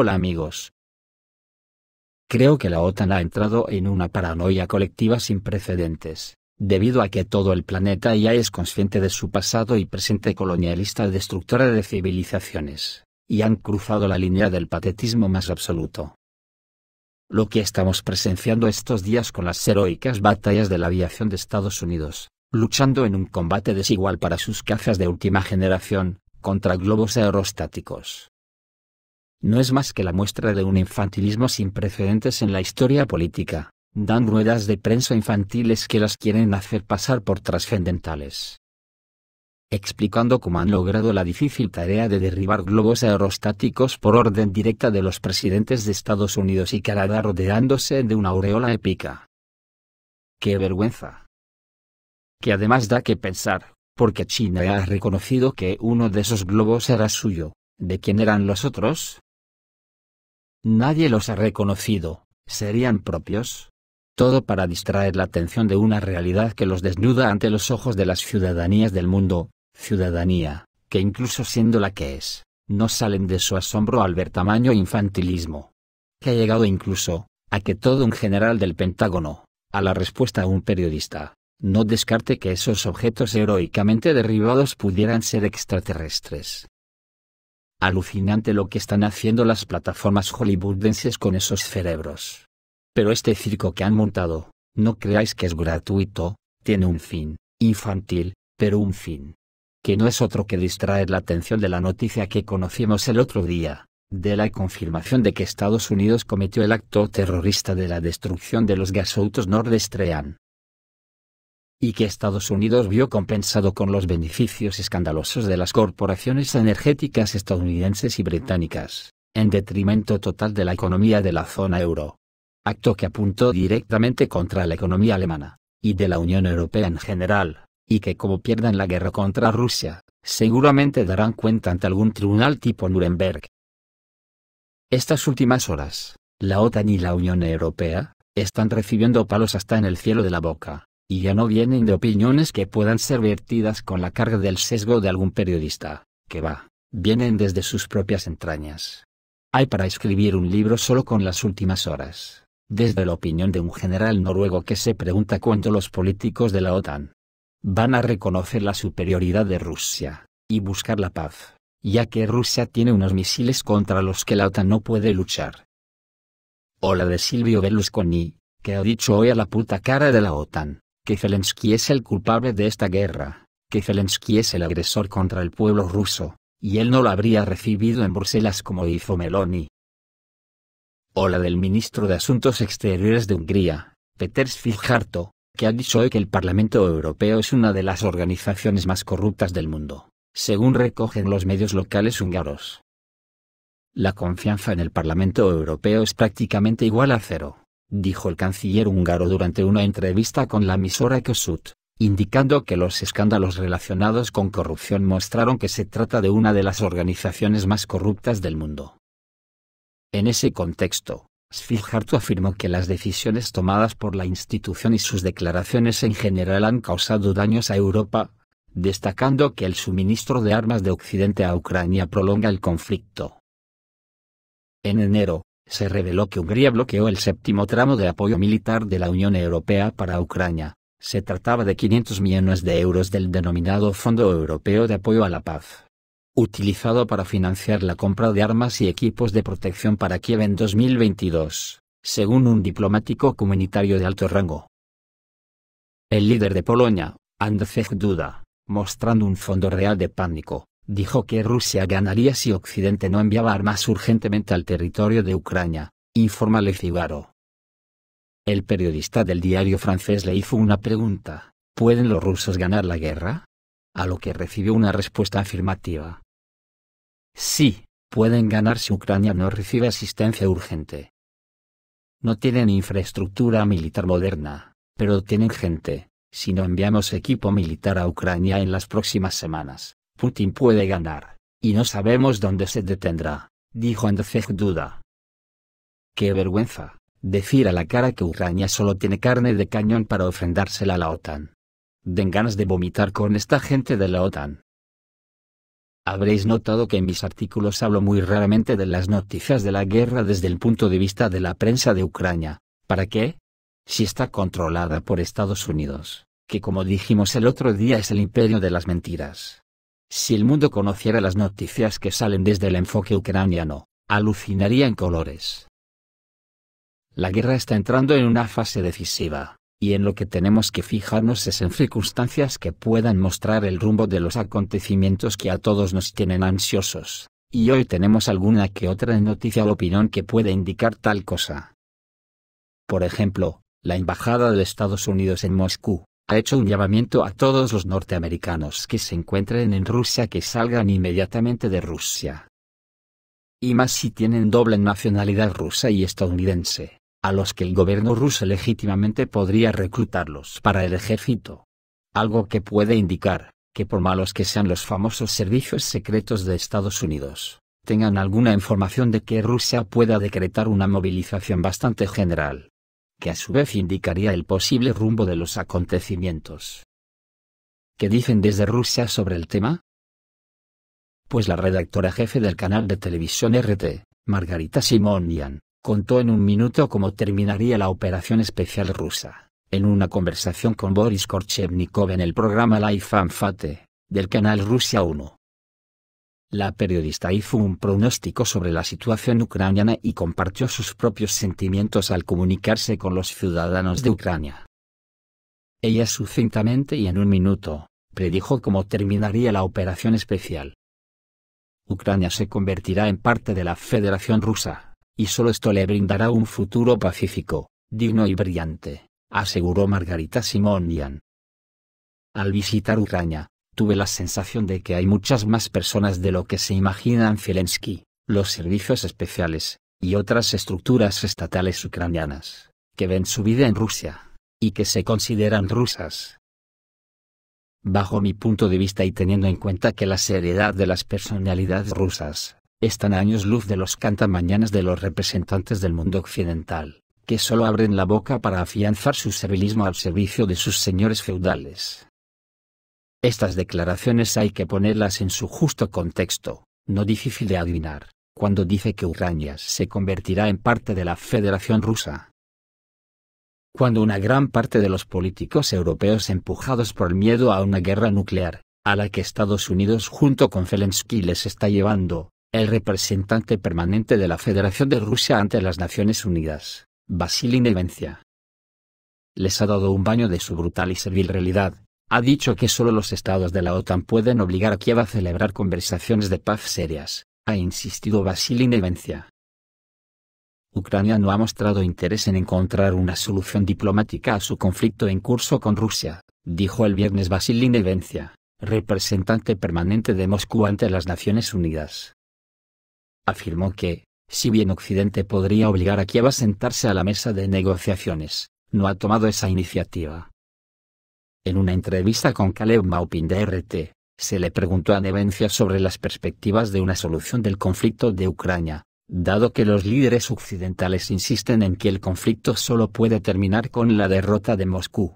Hola amigos. Creo que la OTAN ha entrado en una paranoia colectiva sin precedentes, debido a que todo el planeta ya es consciente de su pasado y presente colonialista destructora de civilizaciones, y han cruzado la línea del patetismo más absoluto. Lo que estamos presenciando estos días con las heroicas batallas de la aviación de Estados Unidos, luchando en un combate desigual para sus cazas de última generación, contra globos aerostáticos. No es más que la muestra de un infantilismo sin precedentes en la historia política, dan ruedas de prensa infantiles que las quieren hacer pasar por trascendentales. Explicando cómo han logrado la difícil tarea de derribar globos aerostáticos por orden directa de los presidentes de Estados Unidos y Canadá rodeándose de una aureola épica. ¡Qué vergüenza! Que además da que pensar, porque China ha reconocido que uno de esos globos era suyo. ¿De quién eran los otros? Nadie los ha reconocido, ¿serían propios? Todo para distraer la atención de una realidad que los desnuda ante los ojos de las ciudadanías del mundo, ciudadanía, que incluso siendo la que es, no salen de su asombro al ver tamaño infantilismo. Que ha llegado incluso, a que todo un general del Pentágono, a la respuesta a un periodista, no descarte que esos objetos heroicamente derribados pudieran ser extraterrestres. Alucinante lo que están haciendo las plataformas hollywoodenses con esos cerebros. Pero este circo que han montado, no creáis que es gratuito, tiene un fin, infantil, pero un fin. Que no es otro que distraer la atención de la noticia que conocimos el otro día, de la confirmación de que Estados Unidos cometió el acto terrorista de la destrucción de los gasoductos Nord Stream. Y que Estados Unidos vio compensado con los beneficios escandalosos de las corporaciones energéticas estadounidenses y británicas, en detrimento total de la economía de la zona euro. Acto que apuntó directamente contra la economía alemana, y de la Unión Europea en general, y que como pierdan la guerra contra Rusia, seguramente darán cuenta ante algún tribunal tipo Nuremberg. Estas últimas horas, la OTAN y la Unión Europea, están recibiendo palos hasta en el cielo de la boca. Y ya no vienen de opiniones que puedan ser vertidas con la carga del sesgo de algún periodista, que vienen desde sus propias entrañas. Hay para escribir un libro solo con las últimas horas, desde la opinión de un general noruego que se pregunta cuándo los políticos de la OTAN van a reconocer la superioridad de Rusia, y buscar la paz, ya que Rusia tiene unos misiles contra los que la OTAN no puede luchar. O la de Silvio Berlusconi, que ha dicho hoy a la puta cara de la OTAN, que Zelensky es el culpable de esta guerra, que Zelensky es el agresor contra el pueblo ruso, y él no lo habría recibido en Bruselas como hizo Meloni. O la del ministro de Asuntos Exteriores de Hungría, Péter Szijjártó, que ha dicho hoy que el Parlamento Europeo es una de las organizaciones más corruptas del mundo, según recogen los medios locales húngaros. La confianza en el Parlamento Europeo es prácticamente igual a cero, dijo el canciller húngaro durante una entrevista con la emisora Kossuth, indicando que los escándalos relacionados con corrupción mostraron que se trata de una de las organizaciones más corruptas del mundo. En ese contexto, Szijjártó afirmó que las decisiones tomadas por la institución y sus declaraciones en general han causado daños a Europa, destacando que el suministro de armas de Occidente a Ucrania prolonga el conflicto. En enero, se reveló que Hungría bloqueó el séptimo tramo de apoyo militar de la Unión Europea para Ucrania. Se trataba de 500 millones de euros del denominado Fondo Europeo de Apoyo a la Paz, utilizado para financiar la compra de armas y equipos de protección para Kiev en 2022, según un diplomático comunitario de alto rango. El líder de Polonia, Andrzej Duda, mostrando un fondo real de pánico, dijo que Rusia ganaría si Occidente no enviaba armas urgentemente al territorio de Ucrania, informa Le Figaro. El periodista del diario francés le hizo una pregunta: ¿pueden los rusos ganar la guerra? A lo que recibió una respuesta afirmativa. Sí, pueden ganar si Ucrania no recibe asistencia urgente. No tienen infraestructura militar moderna, pero tienen gente. Si no enviamos equipo militar a Ucrania en las próximas semanas, Putin puede ganar, y no sabemos dónde se detendrá, dijo Andrzej Duda. ¡Qué vergüenza! Decir a la cara que Ucrania solo tiene carne de cañón para ofrendársela a la OTAN. Den ganas de vomitar con esta gente de la OTAN. Habréis notado que en mis artículos hablo muy raramente de las noticias de la guerra desde el punto de vista de la prensa de Ucrania. ¿Para qué? Si está controlada por Estados Unidos, que como dijimos el otro día es el imperio de las mentiras. Si el mundo conociera las noticias que salen desde el enfoque ucraniano, alucinaría en colores. La guerra está entrando en una fase decisiva, y en lo que tenemos que fijarnos es en circunstancias que puedan mostrar el rumbo de los acontecimientos que a todos nos tienen ansiosos, y hoy tenemos alguna que otra noticia o opinión que puede indicar tal cosa. Por ejemplo, la Embajada de Estados Unidos en Moscú ha hecho un llamamiento a todos los norteamericanos que se encuentren en Rusia que salgan inmediatamente de Rusia. Y más si tienen doble nacionalidad rusa y estadounidense, a los que el gobierno ruso legítimamente podría reclutarlos para el ejército. Algo que puede indicar, que por malos que sean los famosos servicios secretos de Estados Unidos, tengan alguna información de que Rusia pueda decretar una movilización bastante general, que a su vez indicaría el posible rumbo de los acontecimientos. ¿Qué dicen desde Rusia sobre el tema? Pues la redactora jefe del canal de televisión RT, Margarita Simonian, contó en un minuto cómo terminaría la operación especial rusa, en una conversación con Boris Korchevnikov en el programa Live and Fate, del canal Rusia 1. La periodista hizo un pronóstico sobre la situación ucraniana y compartió sus propios sentimientos al comunicarse con los ciudadanos de Ucrania. Ella sucintamente y en un minuto, predijo cómo terminaría la operación especial. Ucrania se convertirá en parte de la Federación Rusa, y solo esto le brindará un futuro pacífico, digno y brillante, aseguró Margarita Simonian. Al visitar Ucrania, tuve la sensación de que hay muchas más personas de lo que se imaginan Zelensky, los servicios especiales, y otras estructuras estatales ucranianas, que ven su vida en Rusia, y que se consideran rusas. Bajo mi punto de vista y teniendo en cuenta que la seriedad de las personalidades rusas, están a años luz de los cantamañanas de los representantes del mundo occidental, que solo abren la boca para afianzar su servilismo al servicio de sus señores feudales. Estas declaraciones hay que ponerlas en su justo contexto, no difícil de adivinar, cuando dice que Ucrania se convertirá en parte de la Federación Rusa. Cuando una gran parte de los políticos europeos empujados por el miedo a una guerra nuclear, a la que Estados Unidos junto con Zelensky les está llevando, el representante permanente de la Federación de Rusia ante las Naciones Unidas, Vasily Nevencia, les ha dado un baño de su brutal y servil realidad. Ha dicho que solo los estados de la OTAN pueden obligar a Kiev a celebrar conversaciones de paz serias, ha insistido Vasily Nevencia. Ucrania no ha mostrado interés en encontrar una solución diplomática a su conflicto en curso con Rusia, dijo el viernes Vasily Nevencia, representante permanente de Moscú ante las Naciones Unidas. Afirmó que, si bien Occidente podría obligar a Kiev a sentarse a la mesa de negociaciones, no ha tomado esa iniciativa. En una entrevista con Caleb Maupin de RT, se le preguntó a Nevencia sobre las perspectivas de una solución del conflicto de Ucrania, dado que los líderes occidentales insisten en que el conflicto solo puede terminar con la derrota de Moscú.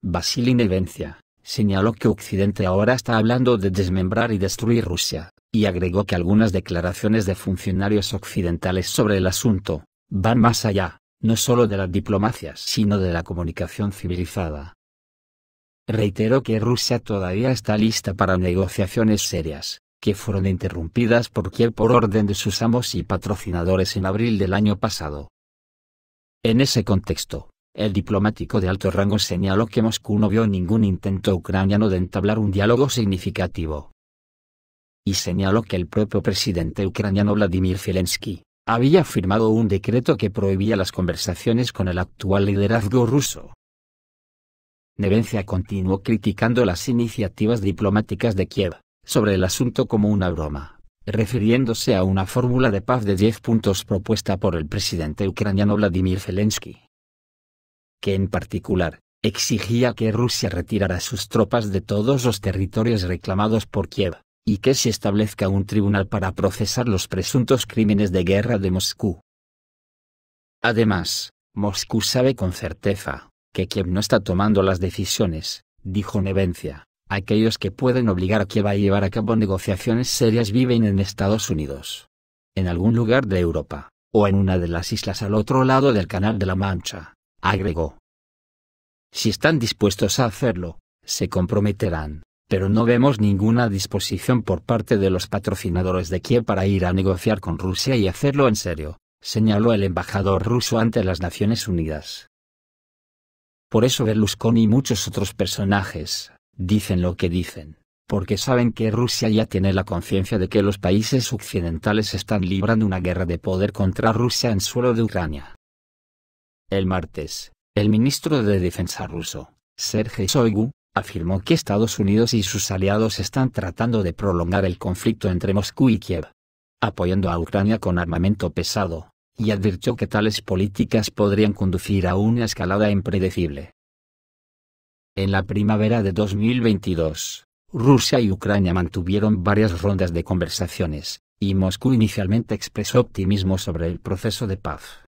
Vasily Nevencia señaló que Occidente ahora está hablando de desmembrar y destruir Rusia, y agregó que algunas declaraciones de funcionarios occidentales sobre el asunto van más allá, no solo de la diplomacia sino de la comunicación civilizada. Reiteró que Rusia todavía está lista para negociaciones serias, que fueron interrumpidas por Kiev por orden de sus amos y patrocinadores en abril del año pasado. En ese contexto, el diplomático de alto rango señaló que Moscú no vio ningún intento ucraniano de entablar un diálogo significativo. Y señaló que el propio presidente ucraniano Vladimir Zelensky había firmado un decreto que prohibía las conversaciones con el actual liderazgo ruso. Nevencia continuó criticando las iniciativas diplomáticas de Kiev sobre el asunto como una broma, refiriéndose a una fórmula de paz de 10 puntos propuesta por el presidente ucraniano Vladimir Zelensky, que en particular, exigía que Rusia retirara sus tropas de todos los territorios reclamados por Kiev, y que se establezca un tribunal para procesar los presuntos crímenes de guerra de Moscú. Además, Moscú sabe con certeza que Kiev no está tomando las decisiones, dijo Nevencia, Aquellos que pueden obligar a Kiev a llevar a cabo negociaciones serias viven en Estados Unidos, en algún lugar de Europa, o en una de las islas al otro lado del Canal de la Mancha, agregó. Si están dispuestos a hacerlo, se comprometerán, pero no vemos ninguna disposición por parte de los patrocinadores de Kiev para ir a negociar con Rusia y hacerlo en serio, señaló el embajador ruso ante las Naciones Unidas. Por eso Berlusconi y muchos otros personajes dicen lo que dicen, porque saben que Rusia ya tiene la conciencia de que los países occidentales están librando una guerra de poder contra Rusia en suelo de Ucrania. El martes, el ministro de Defensa ruso, Sergei Shoigu, afirmó que Estados Unidos y sus aliados están tratando de prolongar el conflicto entre Moscú y Kiev, apoyando a Ucrania con armamento pesado, y advirtió que tales políticas podrían conducir a una escalada impredecible. En la primavera de 2022, Rusia y Ucrania mantuvieron varias rondas de conversaciones, y Moscú inicialmente expresó optimismo sobre el proceso de paz.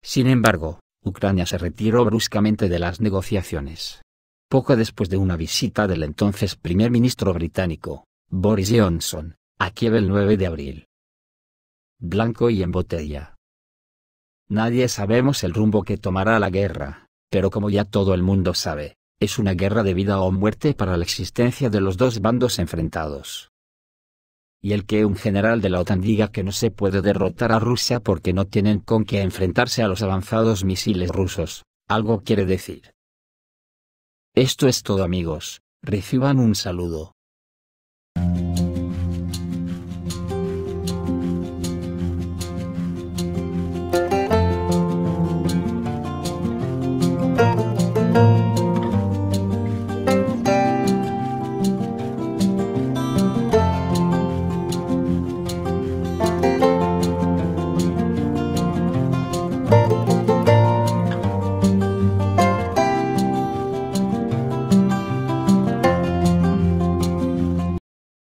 Sin embargo, Ucrania se retiró bruscamente de las negociaciones. Poco después de una visita del entonces primer ministro británico, Boris Johnson, a Kiev el 9 de abril. Blanco y en botella. Nadie sabemos el rumbo que tomará la guerra, pero como ya todo el mundo sabe, es una guerra de vida o muerte para la existencia de los dos bandos enfrentados. Y el que un general de la OTAN diga que no se puede derrotar a Rusia porque no tienen con qué enfrentarse a los avanzados misiles rusos, algo quiere decir. Esto es todo amigos, reciban un saludo.